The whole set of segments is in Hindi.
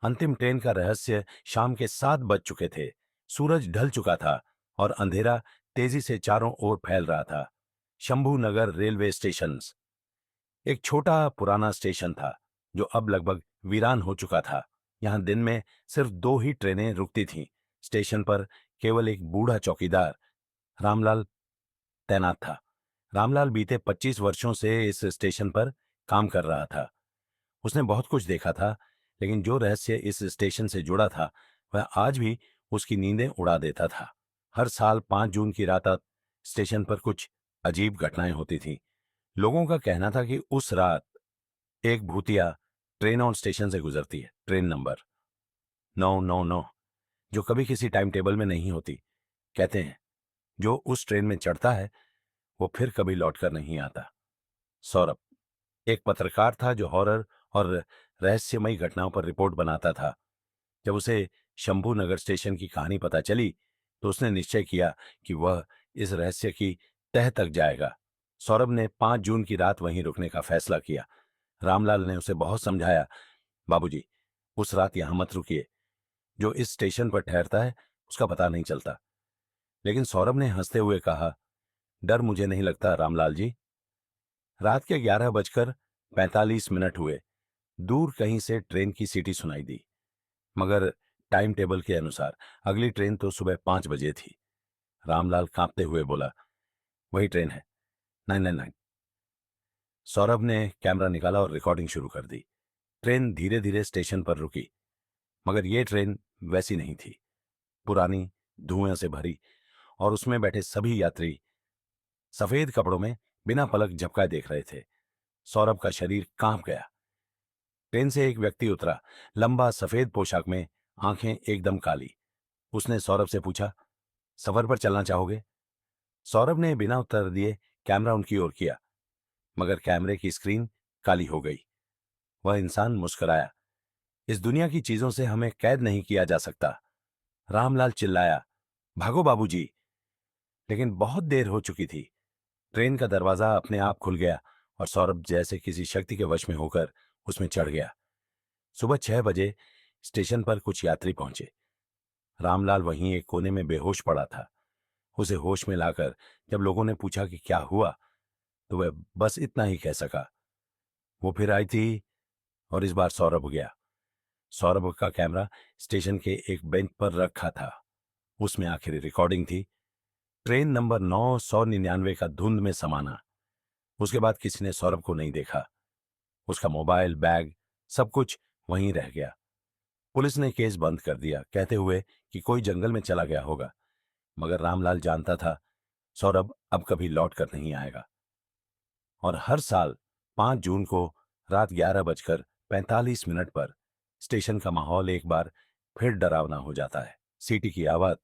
अंतिम ट्रेन का रहस्य शाम के 7 बज चुके थे। सूरज ढल चुका था और अंधेरा तेजी से चारों ओर फैल रहा था। शंभू नगर रेलवे स्टेशन एक छोटा पुराना स्टेशन था जो अब लगभग वीरान हो चुका था। यहां दिन में सिर्फ 2 ही ट्रेनें रुकती थीं। स्टेशन पर केवल एक बूढ़ा चौकीदार रामलाल तैनात था। रामलाल बीते 25 वर्षों से इस स्टेशन पर काम कर रहा था। उसने बहुत कुछ देखा था, लेकिन जो रहस्य इस स्टेशन से जुड़ा था वह आज भी उसकी नींदें उड़ा देता था। हर साल 5 जून की रात स्टेशन पर कुछ अजीब घटनाएं होती थीं। लोगों का कहना था कि उस रात एक भूतिया ट्रेन और स्टेशन से गुजरती है, ट्रेन नंबर 999, जो कभी किसी टाइम टेबल में नहीं होती। कहते हैं जो उस ट्रेन में चढ़ता है वो फिर कभी लौटकर नहीं आता। सौरभ एक पत्रकार था जो हॉरर और रहस्यमयी घटनाओं पर रिपोर्ट बनाता था। जब उसे शंभू नगर स्टेशन की कहानी पता चली तो उसने निश्चय किया कि वह इस रहस्य की तह तक जाएगा। सौरभ ने 5 जून की रात वहीं रुकने का फैसला किया। रामलाल ने उसे बहुत समझाया, बाबूजी, उस रात यहां मत रुकिए। जो इस स्टेशन पर ठहरता है उसका पता नहीं चलता। लेकिन सौरभ ने हंसते हुए कहा, डर मुझे नहीं लगता रामलाल जी। रात के 11 बजकर 45 मिनट हुए। दूर कहीं से ट्रेन की सीटी सुनाई दी, मगर टाइम टेबल के अनुसार अगली ट्रेन तो सुबह 5 बजे थी। रामलाल कांपते हुए बोला, वही ट्रेन है, 999। सौरभ ने कैमरा निकाला और रिकॉर्डिंग शुरू कर दी। ट्रेन धीरे धीरे स्टेशन पर रुकी, मगर यह ट्रेन वैसी नहीं थी। पुरानी, धुएं से भरी, और उसमें बैठे सभी यात्री सफेद कपड़ों में बिना पलक झपकाए देख रहे थे। सौरभ का शरीर कांप गया। ट्रेन से एक व्यक्ति उतरा, लंबा सफेद पोशाक में, आंखें एकदम काली। उसने सौरभ से पूछा, सफर पर चलना चाहोगे? सौरभ ने बिना उत्तर दिए कैमरा उनकी ओर किया, मगर कैमरे की स्क्रीन काली हो गई। वह इंसान मुस्कुराया, इस दुनिया की चीजों से हमें कैद नहीं किया जा सकता। रामलाल चिल्लाया, भागो बाबूजी। लेकिन बहुत देर हो चुकी थी। ट्रेन का दरवाजा अपने आप खुल गया और सौरभ जैसे किसी शक्ति के वश में होकर उसमें चढ़ गया। सुबह 6 बजे स्टेशन पर कुछ यात्री पहुंचे। रामलाल वहीं एक कोने में बेहोश पड़ा था। उसे होश में लाकर जब लोगों ने पूछा कि क्या हुआ, तो वह बस इतना ही कह सका, वो फिर आई थी। और इस बार सौरभ गया। सौरभ का कैमरा स्टेशन के एक बेंच पर रखा था। उसमें आखिरी रिकॉर्डिंग थी, ट्रेन नंबर 999 का धुंध में समाना। उसके बाद किसी ने सौरभ को नहीं देखा। उसका मोबाइल, बैग, सब कुछ वहीं रह गया। पुलिस ने केस बंद कर दिया, कहते हुए कि कोई जंगल में चला गया होगा। मगर रामलाल जानता था सौरभ अब कभी लौट कर नहीं आएगा। और हर साल 5 जून को रात 11 बजकर 45 मिनट पर स्टेशन का माहौल एक बार फिर डरावना हो जाता है। सीटी की आवाज,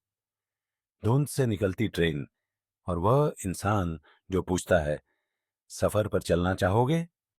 धुंध से निकलती ट्रेन, और वह इंसान जो पूछता है, सफर पर चलना चाहोगे?